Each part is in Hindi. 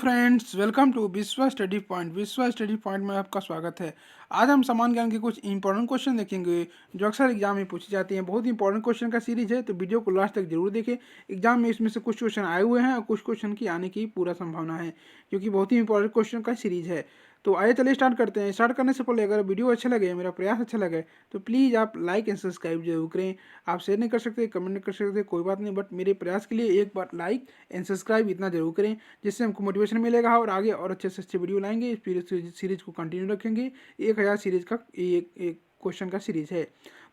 फ्रेंड्स, वेलकम टू विश्वा स्टडी पॉइंट। विश्वा स्टडी पॉइंट में आपका स्वागत है। आज हम सामान्य ज्ञान के कुछ इंपॉर्टेंट क्वेश्चन देखेंगे जो अक्सर एग्जाम में पूछे जाते हैं। बहुत इंपॉर्टेंट क्वेश्चन का सीरीज है, तो वीडियो को लास्ट तक जरूर देखें। एग्जाम में इसमें से कुछ क्वेश्चन आए हुए हैं और कुछ क्वेश्चन की आने की पूरा संभावना है, क्योंकि बहुत ही इंपॉर्टेंट क्वेश्चन का सीरीज है। तो आइए चलिए स्टार्ट करते हैं। स्टार्ट करने से पहले अगर वीडियो अच्छा लगे, मेरा प्रयास अच्छा लगे, तो प्लीज़ आप लाइक एंड सब्सक्राइब जरूर करें। आप शेयर नहीं कर सकते, कमेंट नहीं कर सकते, कोई बात नहीं, बट मेरे प्रयास के लिए एक बार लाइक एंड सब्सक्राइब इतना जरूर करें, जिससे हमको मोटिवेशन मिलेगा और आगे और अच्छे से अच्छे वीडियो लाएंगे। फिर सीरीज को कंटिन्यू रखेंगे। 1000 सीरीज का एक क्वेश्चन का सीरीज है।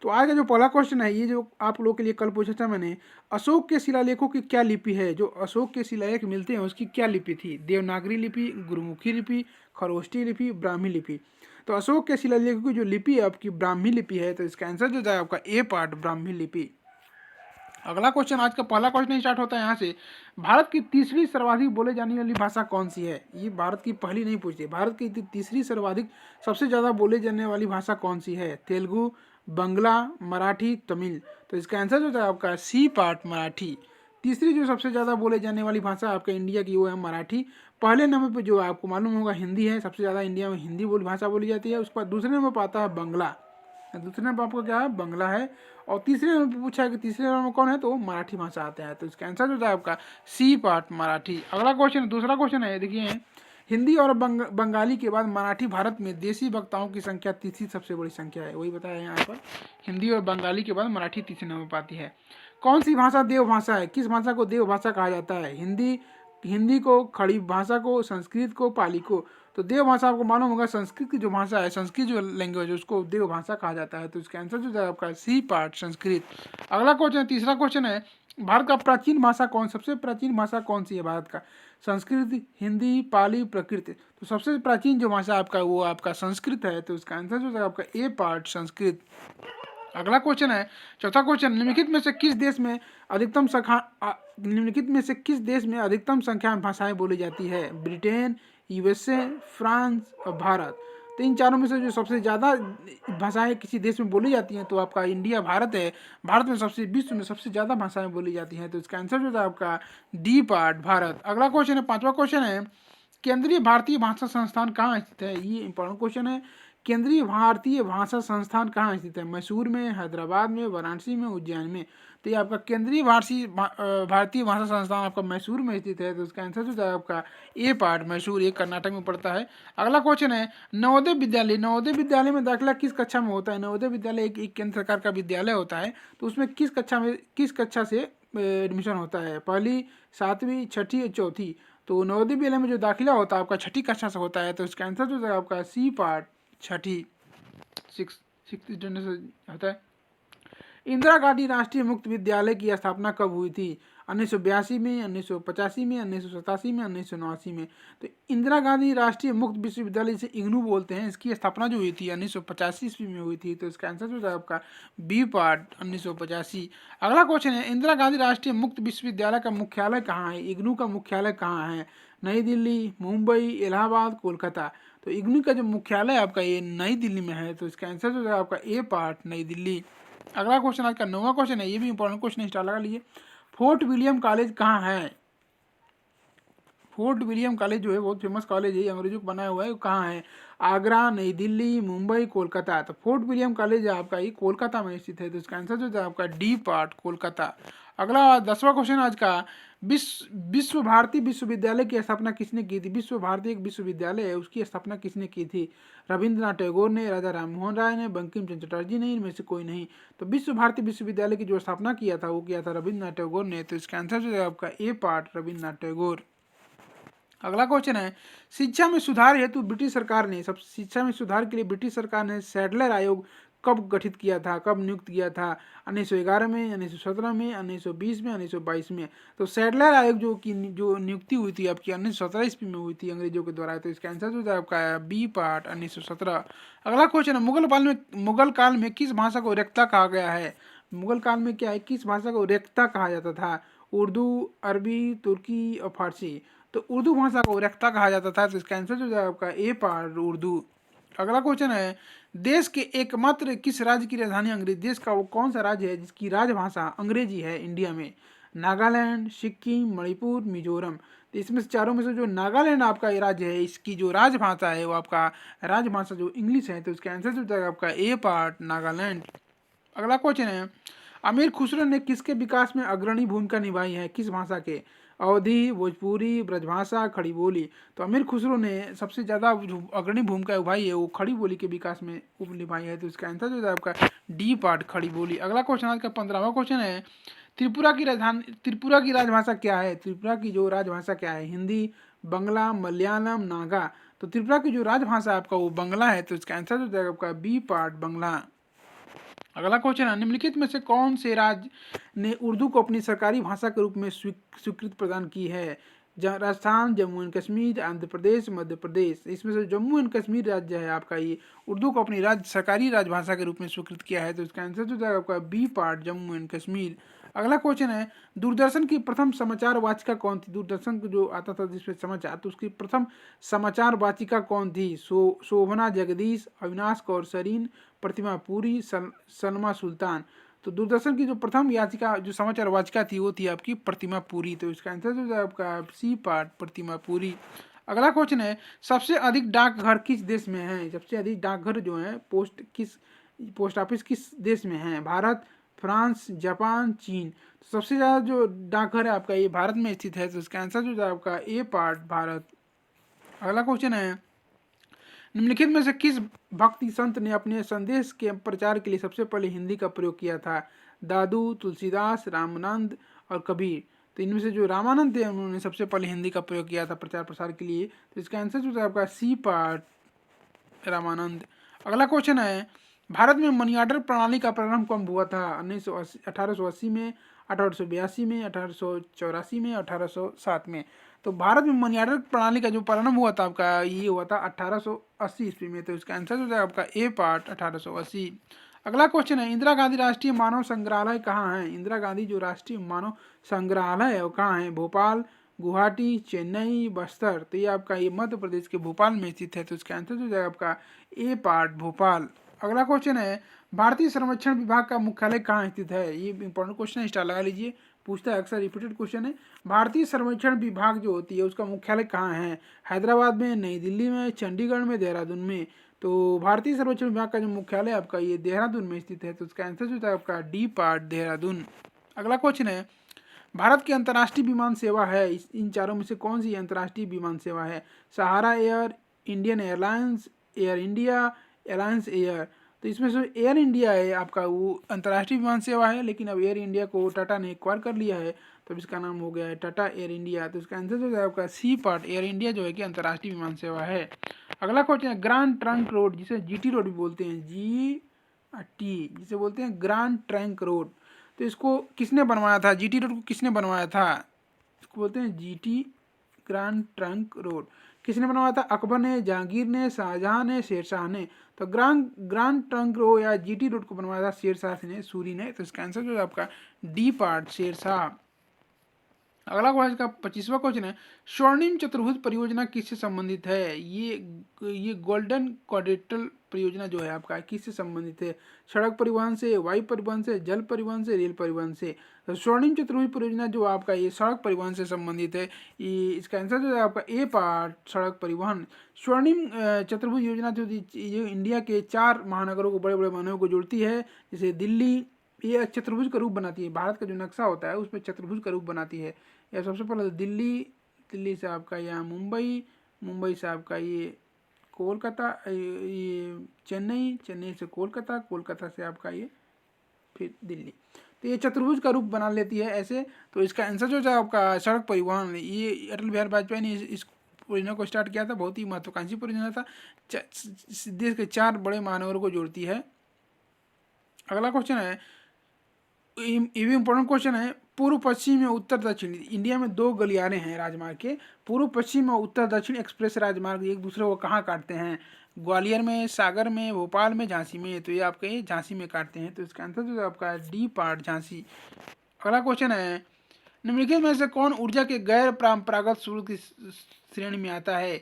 तो आज का जो पहला क्वेश्चन है, ये जो आप लोगों के लिए कल पूछा था मैंने, अशोक के शिलालेखों की क्या लिपि है? जो अशोक के शिलालेख मिलते हैं उसकी क्या लिपि थी? देवनागरी लिपि, गुरुमुखी लिपि, खरोष्टी लिपि, ब्राह्मी लिपि। तो अशोक के शिलालेखों की जो लिपि है आपकी ब्राह्मी लिपि है। तो इसका आंसर जो जाए आपका ए पार्ट, ब्राह्मी लिपि। अगला क्वेश्चन, आज का पहला क्वेश्चन स्टार्ट होता है यहाँ से। भारत की तीसरी सर्वाधिक बोले जाने वाली भाषा कौन सी है? ये भारत की पहली नहीं पूछती, भारत की तीसरी सर्वाधिक सबसे ज़्यादा बोले जाने वाली भाषा कौन सी है? तेलुगु, बंगला, मराठी, तमिल। तो इसका आंसर जो है आपका सी पार्ट, मराठी। तीसरी जो सबसे ज़्यादा बोले जाने वाली भाषा आपका इंडिया की वो है मराठी। पहले नंबर पर जो आपको मालूम होगा हिंदी है, सबसे ज़्यादा इंडिया में हिंदी भाषा बोली जाती है। उसके बाद दूसरे नंबर पर आता है बंगला। दूसरे नंबर आपका क्या है? बंगला है। और तीसरे नंबर पर पूछा है कि तीसरे नंबर में कौन है, तो मराठी भाषा आता है। तो इसका आंसर जो है आपका सी पार्ट, मराठी। अगला क्वेश्चन, दूसरा क्वेश्चन है, देखिए, हिंदी और बंगाली के बाद मराठी भारत में देशी वक्ताओं की संख्या तीसरी सबसे बड़ी संख्या है। वही बताया यहाँ पर, हिंदी और बंगाली के बाद मराठी तीसरे नंबर पर आती है। कौन सी भाषा देव भाषा है? किस भाषा को देव भाषा कहा जाता है? हिंदी को, खड़ी भाषा को, संस्कृत को, पाली को। तो देव भाषा आपको मालूम होगा, संस्कृत की जो भाषा है, संस्कृत जो लैंग्वेज है, उसको देव भाषा कहा जाता है। तो इसका आंसर जो है आपका सी पार्ट, संस्कृत। अगला क्वेश्चन, तीसरा क्वेश्चन है, भारत का प्राचीन भाषा सबसे प्राचीन भाषा कौन सी है भारत का? संस्कृत, हिंदी, पाली, प्राकृत। तो सबसे प्राचीन जो भाषा आपका वो आपका संस्कृत है। तो इसका आंसर जो है आपका ए पार्ट, संस्कृत। अगला क्वेश्चन है, चौथा क्वेश्चन, निम्नलिखित में से किस देश में अधिकतम संख्या में भाषाएं बोली जाती है? ब्रिटेन, यूएसए, फ्रांस और भारत। तो इन चारों में से जो सबसे ज़्यादा भाषाएं किसी देश में बोली जाती हैं, तो आपका इंडिया, भारत है। भारत में विश्व में सबसे ज़्यादा भाषाएं बोली जाती हैं। तो इसका आंसर जो है आपका डी पार्ट, भारत। अगला क्वेश्चन है, पांचवा क्वेश्चन है, केंद्रीय भारतीय भाषा संस्थान कहाँ स्थित है? ये इंपॉर्टेंट क्वेश्चन है। केंद्रीय भारतीय भाषा संस्थान कहाँ स्थित है? मैसूर में, हैदराबाद में, वाराणसी में, उज्जैन में। तो ये आपका केंद्रीय भारतीय भाषा संस्थान आपका मैसूर में स्थित है। तो इसका आंसर जो है आपका ए पार्ट, मैसूर, ये कर्नाटक में पड़ता है। अगला क्वेश्चन है, नवोदय विद्यालय। नवोदय विद्यालय में दाखिला किस कक्षा में होता है? नवोदय विद्यालय एक केंद्र सरकार का विद्यालय होता है। तो उसमें किस कक्षा से एडमिशन होता है? पहली, सातवीं, छठी, चौथी। तो नवोदय विद्यालय में जो दाखिला होता है आपका छठी कक्षा से होता है। तो इसका आंसर जो है आपका सी पार्ट, छठी, सिक्स स्टैंडर्ड से होता है। इंदिरा गांधी राष्ट्रीय मुक्त विद्यालय की स्थापना कब हुई थी? 1982 में, 1985 में, 1987 में, 1989 में। तो इंदिरा गांधी राष्ट्रीय मुक्त विश्वविद्यालय, से इग्नू बोलते हैं, इसकी स्थापना जो हुई थी 1985 ईस्वी में हुई थी। तो इसका आंसर जो है आपका बी पार्ट, 1985। अगला क्वेश्चन है, इंदिरा गांधी राष्ट्रीय मुक्त विश्वविद्यालय का मुख्यालय कहाँ है? इग्नू का मुख्यालय कहाँ है? नई दिल्ली, मुंबई, इलाहाबाद, कोलकाता। तो इग्नू का जो मुख्यालय आपका ये नई दिल्ली में है। तो इसका आंसर जो है आपका ए पार्ट, नई दिल्ली। अगला क्वेश्चन, आज का 9वां क्वेश्चन है, ये भी इंपॉर्टेंट क्वेश्चन, स्टार लगा लीजिए। फोर्ट विलियम कॉलेज कहाँ है? फोर्ट विलियम कॉलेज जो है बहुत फेमस कॉलेज है, अंग्रेजों को बनाया हुआ है। वो कहाँ है? आगरा, नई दिल्ली, मुंबई, कोलकाता। तो फोर्ट विलियम कॉलेज आपका ये कोलकाता में स्थित है। तो इसका आंसर जो है आपका डी पार्ट, कोलकाता। अगला 10वां क्वेश्चन आज का, विश्व भारती विश्वविद्यालय की स्थापना किसने की थी? विश्व भारती एक विश्वविद्यालय है, उसकी स्थापना किसने की थी? रविंद्रनाथ टैगोर ने, राजा राम मोहन राय ने, बंकिम चंद्र चटर्जी ने, इनमें से कोई नहीं। तो विश्व भारती विश्वविद्यालय की जो स्थापना किया था वो किया था रविंद्रनाथ टैगोर ने। तो इसका आंसर जो है आपका ए पार्ट, रविंद्रनाथ टैगोर। अगला क्वेश्चन है, शिक्षा में सुधार हेतु ब्रिटिश सरकार ने, शिक्षा में सुधार के लिए ब्रिटिश सरकार ने सैडलर आयोग कब गठित किया था, कब नियुक्त किया था? 1911 में, 1917 में, 1920 में, 1922 में। तो सैडलर आयोग जो नियुक्ति हुई थी आपकी 1917 ईस्वी में हुई थी अंग्रेजों के द्वारा। तो इसका आंसर जो है आपका बी पार्ट, 1917। अगला क्वेश्चन है, मुगल काल में किस भाषा को रेख्ता कहा गया है? मुगल काल में क्या है, किस भाषा को रेख्ता कहा जाता था? उर्दू, अरबी, तुर्की और फारसी। तो उर्दू भाषा को रेख्ता कहा जाता था। तो इसका आंसर जो है आपका ए पार्ट, उर्दू। अगला क्वेश्चन है, देश के एकमात्र किस राज्य की राजधानी अंग्रेजी? देश का वो कौन सा राज्य है जिसकी राजभाषा अंग्रेजी है इंडिया में? नागालैंड, सिक्किम, मणिपुर, मिजोरम। तो इसमें से चारों में से जो नागालैंड आपका ये राज्य है, इसकी जो राजभाषा है वो आपका राजभाषा जो इंग्लिश है, तो इसका आंसर जो जाएगा आपका ए पार्ट नागालैंड। अगला क्वेश्चन है, अमीर खुसरो ने किसके विकास में अग्रणी भूमिका निभाई है, किस भाषा के? अवधी, भोजपुरी, ब्रजभाषा, खड़ी बोली। तो अमीर खुसरो ने सबसे ज़्यादा जो अग्रणी भूमिका निभाई है वो खड़ी बोली के विकास में निभाई है, तो इसका आंसर जो है आपका डी पार्ट खड़ी बोली। अगला क्वेश्चन आज का 15वां क्वेश्चन है, त्रिपुरा की राजभाषा क्या है? त्रिपुरा की जो राजभाषा क्या है? हिंदी, बंगला, मलयालम, नागा। तो त्रिपुरा की जो राजभाषा आपका वो बंगला है, तो इसका आंसर जो जाएगा आपका बी पार्ट बंगला। अगला क्वेश्चन है, निम्नलिखित में से कौन से राज्य ने उर्दू को अपनी सरकारी भाषा के रूप में स्वीकृति प्रदान की है? राजस्थान, जम्मू एंड कश्मीर, आंध्र प्रदेश, मध्य प्रदेश। इसमें से जम्मू एंड कश्मीर राज्य है आपका ये उर्दू को अपनी सरकारी राजभाषा के रूप में स्वीकृत किया है, तो इसका आंसर जो जाएगा आपका B part Jammu and Kashmir. अगला क्वेश्चन है, दूरदर्शन की प्रथम समाचार वाचिका कौन थी? दूरदर्शन को जो आता था जिसमें समाचार, तो उसकी प्रथम समाचार वाचिका कौन थी? शोभना जगदीश, अविनाश कौर सरीन, प्रतिमा पुरी, सलमा सुल्तान। तो दूरदर्शन की जो प्रथम याचिका जो समाचार वाचिका थी वो थी आपकी प्रतिमा पुरी, तो इसका आंसर जो है आपका सी पार्ट प्रतिमा पुरी। अगला क्वेश्चन है, सबसे अधिक डाकघर किस देश में है? सबसे अधिक डाकघर जो है पोस्ट ऑफिस किस देश में है? भारत, फ्रांस, जापान, चीन। तो सबसे ज़्यादा जो डाकघर है आपका ये भारत में स्थित है, तो इसका आंसर जो है आपका ए पार्ट भारत। अगला क्वेश्चन है, निम्नलिखित में से किस भक्ति संत ने अपने संदेश के प्रचार के लिए सबसे पहले हिंदी का प्रयोग किया था? दादू, तुलसीदास, रामानंद और कबीर। तो इनमें से जो रामानंद थे उन्होंने सबसे पहले हिंदी का प्रयोग किया था प्रचार प्रसार के लिए, तो इसका आंसर जो है आपका सी पार्ट रामानंद। अगला क्वेश्चन है, भारत में मनी ऑर्डर प्रणाली का प्रारंभ कब हुआ था? 1880 में, 1882 में, 1884 में, 1807 में। तो भारत में मनी ऑर्डर प्रणाली का जो प्रारंभ हुआ था आपका ये हुआ था 1880 ईस्वी में, तो इसका आंसर हो जाएगा आपका ए पार्ट 1880। अगला क्वेश्चन है, इंदिरा गांधी राष्ट्रीय मानव संग्रहालय कहाँ है? इंदिरा गांधी जो राष्ट्रीय मानव संग्रहालय है वो कहाँ है? भोपाल, गुवाहाटी, चेन्नई, बस्तर। तो ये आपका ये मध्य प्रदेश के भोपाल में स्थित है, तो इसका आंसर हो जाएगा आपका ए पार्ट भोपाल। अगला क्वेश्चन है, भारतीय सर्वेक्षण विभाग का मुख्यालय कहाँ स्थित है? ये इंपॉर्टेंट क्वेश्चन है, स्टार लगा लीजिए, पूछता है अक्सर, रिपीटेड क्वेश्चन है। भारतीय सर्वेक्षण विभाग जो होती है उसका मुख्यालय कहाँ है? हैदराबाद में, नई दिल्ली में, चंडीगढ़ में, देहरादून में। तो भारतीय सर्वेक्षण विभाग का जो मुख्यालय आपका ये देहरादून में स्थित है, तो उसका आंसर जो है आपका डी पार्ट देहरादून। अगला क्वेश्चन है, भारत की अंतर्राष्ट्रीय विमान सेवा है, इन चारों में से कौन सी अंतर्राष्ट्रीय विमान सेवा है? Sahara air, Indian airlines, air India, alliance air. तो इसमें से एयर इंडिया है आपका वो अंतर्राष्ट्रीय विमान सेवा है, लेकिन अब एयर इंडिया को टाटा ने एक्वायर कर लिया है, तो इसका नाम हो गया है टाटा एयर इंडिया। तो इसका आंसर जो है आपका सी पार्ट एयर इंडिया जो है कि अंतर्राष्ट्रीय विमान सेवा है। अगला क्वेश्चन है, ग्रांड ट्रंक रोड जिसे जीटी रोड भी बोलते हैं, जिसे बोलते हैं ग्रांड ट्रंक रोड, तो इसको किसने बनवाया था? जीटी रोड को किसने बनवाया था? इसको बोलते हैं जीटी ग्रांड ट्रंक रोड। किसने बनवाया था? अकबर ने, जहांगीर ने, शाहजहां ने, शेरशाह ने। तो ग्रांड ट्रंक रोड या जीटी रोड को बनवाया था शेरशाह ने, सूरी ने। तो इसका आंसर जो है आपका डी पार्ट शेरशाह। अगला क्वेश्चन का 25वां क्वेश्चन है, स्वर्णिम चतुर्भुज परियोजना किससे संबंधित है? ये गोल्डन क्वाड्रिलेटरल परियोजना जो है आपका किससे संबंधित है? सड़क परिवहन से, वायु परिवहन से, जल परिवहन से, रेल परिवहन से। तो स्वर्णिम चतुर्भुज परियोजना जो आपका ये सड़क परिवहन से संबंधित है, ये इसका आंसर जो है आपका ए पार्ट सड़क परिवहन। स्वर्णिम चतुर्भुज योजना जो इंडिया के 4 महानगरों को, बड़े बड़े महानगरों को जोड़ती है, जैसे दिल्ली, ये चतुर्भुज का रूप बनाती है। भारत का जो नक्शा होता है उसमें चतुर्भुज का रूप बनाती है। या सबसे पहले दिल्ली से आपका यहाँ मुंबई से आपका ये कोलकाता, ये चेन्नई से कोलकाता से आपका ये फिर दिल्ली। तो ये चतुर्भुज का रूप बना लेती है ऐसे। तो इसका आंसर जो है आपका सड़क परिवहन। ये अटल बिहारी वाजपेयी ने इस परियोजना को स्टार्ट किया था, बहुत ही महत्वाकांक्षी परियोजना था, देश के 4 बड़े महानगरों को जोड़ती है। अगला क्वेश्चन है, ये भी इम्पोर्टेंट क्वेश्चन है, पूर्व पश्चिम में उत्तर दक्षिण, इंडिया में 2 गलियारे हैं राजमार्ग के, पूर्व पश्चिम और उत्तर दक्षिण एक्सप्रेस राजमार्ग एक दूसरे को कहाँ काटते हैं? ग्वालियर में, सागर में, भोपाल में, झांसी में। तो ये आपके झांसी में काटते हैं, तो इसका आंसर जो है आपका डी पार्ट झांसी। अगला क्वेश्चन है, निम्नलिखित में से कौन ऊर्जा के गैर परंपरागत स्रोत की श्रेणी में आता है?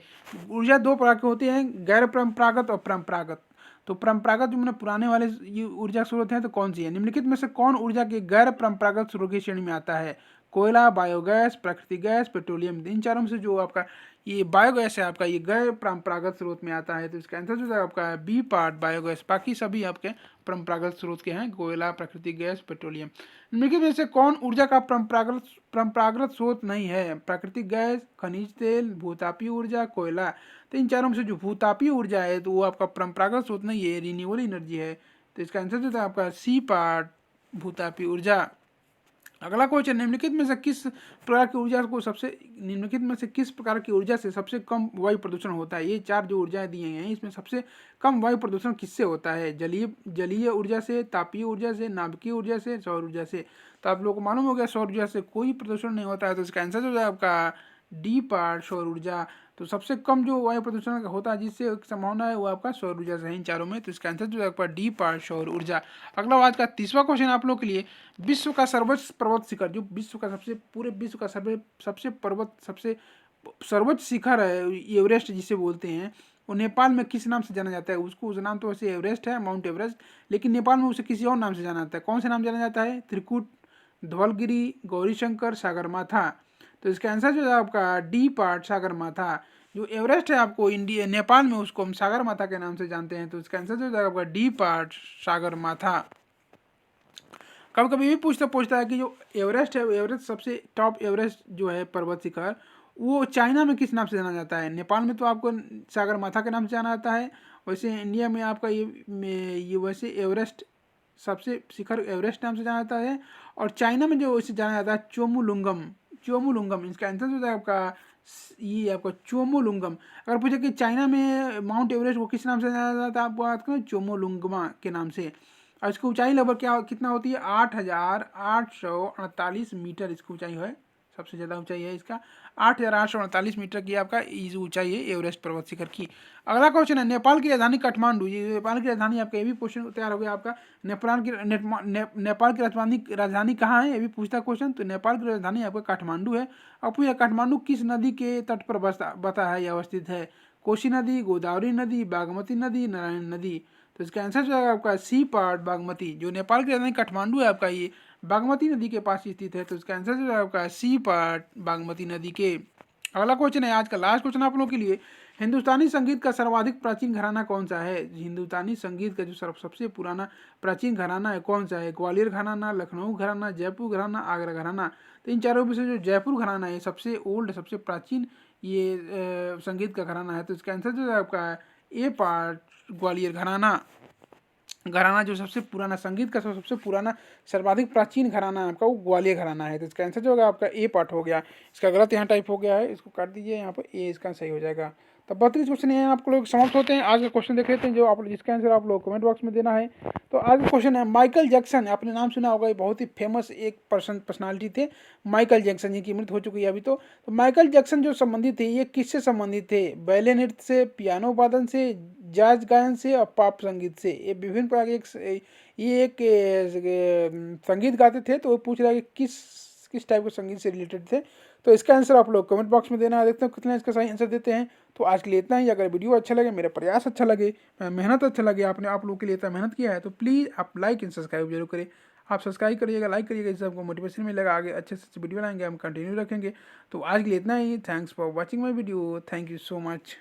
ऊर्जा 2 प्रकार के होते हैं, गैर परंपरागत और परंपरागत। तो परंपरागत जो मैंने पुराने वाले ये ऊर्जा स्रोत हैं, तो कौन सी है? निम्नलिखित में से कौन ऊर्जा के गैर परंपरागत स्रोत की श्रेणी में आता है? कोयला, बायोगैस, प्राकृतिक गैस, पेट्रोलियम। इन चारों में से जो आपका ये बायोगैस है आपका ये गैर परंपरागत स्रोत में आता है, तो इसका आंसर जो है आपका बी पार्ट बायोगैस। बाकी सभी आपके परंपरागत स्रोत के हैं, कोयला, प्राकृतिक गैस, पेट्रोलियम। निम्नलिखित में से कौन ऊर्जा का परंपरागत स्रोत नहीं है? प्राकृतिक गैस, खनिज तेल, भूतापीय ऊर्जा, कोयला। तो इन चारों में से जो भूतापीय ऊर्जा है तो वो आपका परंपरागत स्रोत नहीं है, रिन्यूएबल एनर्जी है। तो इसका आंसर जो था आपका सी पार्ट भूतापीय ऊर्जा। अगला क्वेश्चन, निम्नलिखित में से किस प्रकार की ऊर्जा से सबसे कम वायु प्रदूषण होता है? ये चार जो ऊर्जाएं दी हैं इसमें सबसे कम वायु प्रदूषण किससे होता है? जलीय ऊर्जा से, तापीय ऊर्जा से, नाभिकीय ऊर्जा से, सौर ऊर्जा से। तो आप लोगों को मालूम हो गया सौर ऊर्जा से कोई प्रदूषण नहीं होता है, तो इसका आंसर जो है आपका डी पार्ट सौर ऊर्जा। तो सबसे कम जो वायु प्रदूषण होता है जिससे संभावना है वो आपका सौर ऊर्जा से है इन चारों में, तो इसका आंसर जो है आपका डी पार्ट सौर ऊर्जा। अगला आज का तीसरा क्वेश्चन आप लोग के लिए, विश्व का सर्वोच्च पर्वत शिखर, जो विश्व का पूरे विश्व का सबसे सर्वोच्च शिखर है एवरेस्ट जिसे बोलते हैं, वो नेपाल में किस नाम से जाना जाता है? उसको उस नाम तो वैसे एवरेस्ट है, माउंट एवरेस्ट, लेकिन नेपाल में उसे किसी और नाम से जाना जाता है। कौन से नाम जाना जाता है? त्रिकुट, धवलगिरी, गौरीशंकर, सागरमाथा। तो इसका आंसर जो है आपका डी पार्ट सागरमाथा। जो एवरेस्ट है आपको इंडिया नेपाल में उसको हम सागरमाथा के नाम से जानते हैं, तो इसका आंसर जो है आपका डी पार्ट सागरमाथा। कभी कभी भी पूछता है कि जो एवरेस्ट है, एवरेस्ट सबसे टॉप एवरेस्ट जो है पर्वत शिखर, वो चाइना में किस नाम से जाना जाता है? नेपाल में तो आपको सागरमाथा के नाम से जाना जाता है, वैसे इंडिया में आपका ये वैसे एवरेस्ट सबसे शिखर एवरेस्ट नाम से जाना जाता है, और चाइना में जो इसे जाना जाता है चोमुलुंगम। इसका आंसर जो है आपका ये आपका चोमुलुंगम। अगर पूछे कि चाइना में माउंट एवरेस्ट वो किस नाम से जाना जाता है, आप बात करें चोमुलुंगमा के नाम से। और इसकी ऊंचाई लगभग कितना होती है? 8,848 मीटर इसकी ऊंचाई है, सबसे ज़्यादा ऊंचाई है इसका। 8,848 मीटर की आपका ऊंचाई है एवरेस्ट पर्वत शिखर की। अगला क्वेश्चन है, नेपाल की राजधानी काठमांडू। ये नेपाल की राजधानी आपका, ये भी क्वेश्चन तैयार हो गया आपका। नेपाल की राजधानी कहाँ है? ये भी पूछता क्वेश्चन। तो नेपाल की राजधानी आपका काठमांडू है। अब पूछा काठमांडू किस नदी के तट पर बता है या अवस्थित है? कोसी नदी, गोदावरी नदी, बागमती नदी, नारायण नदी। तो इसका आंसर जो है आपका सी पार्ट बागमती। जो नेपाल की राजधानी काठमांडू है आपका ये बागमती नदी के पास स्थित है, तो इसका आंसर जो है आपका सी पार्ट बागमती नदी के। अगला क्वेश्चन है आज का लास्ट क्वेश्चन आप लोगों के लिए, हिंदुस्तानी संगीत का सर्वाधिक प्राचीन घराना कौन सा है? हिंदुस्तानी संगीत का जो सबसे पुराना प्राचीन घराना है कौन सा है? ग्वालियर घराना, लखनऊ घराना, जयपुर घराना, आगरा घराना। तो इन चारों में से जो जयपुर घराना है सबसे ओल्ड सबसे प्राचीन ये संगीत का घराना है, तो इसका आंसर जो है आपका ए पार्ट ग्वालियर घराना। घराना जो सबसे पुराना संगीत का सबसे पुराना सर्वाधिक प्राचीन घराना है आपका वो ग्वालियर घराना है, तो इसका आंसर जो होगा आपका ए पार्ट हो गया। इसका गलत यहाँ टाइप हो गया है, इसको काट दीजिए, यहाँ पर ए इसका सही हो जाएगा। तो 32 क्वेश्चन यहाँ आपको लोग समाप्त होते हैं। आज का क्वेश्चन देख लेते हैं जो आप जिसका आंसर आप लोग कमेंट बॉक्स में देना है। तो आज का क्वेश्चन है, माइकल जैक्सन, आपने नाम सुना होगा, ये बहुत ही फेमस एक पर्सनालिटी थे माइकल जैक्सन, जिनकी मृत्यु हो चुकी है अभी। तो माइकल जैक्सन जो संबंधित थे ये किससे संबंधित थे? बैले नृत्य से, पियानो वादन से, जैज गायन से और पॉप संगीत से। ये विभिन्न प्रकार के संगीत गाते थे, तो वो पूछ रहा है कि किस टाइप के संगीत से रिलेटेड थे। तो इसका आंसर आप लोग कमेंट बॉक्स में देना, देखते हैं कितना इसका सही आंसर देते हैं। तो आज के लिए इतना ही। अगर वीडियो अच्छा लगे, मेरा प्रयास अच्छा लगे, मेहनत अच्छा लगे, आपने आप लोगों के लिए इतना मेहनत किया है, तो प्लीज़ आप लाइक एंड सब्सक्राइब जरूर करें। आप सब्सक्राइब करिएगा, लाइक करिएगा, इससे आपको मोटिवेशन मिलेगा, आगे अच्छे से वीडियो लाएंगे, हम कंटिन्यू रखेंगे। तो आज के लिए इतना ही। Thanks for watching my video. Thank you so much.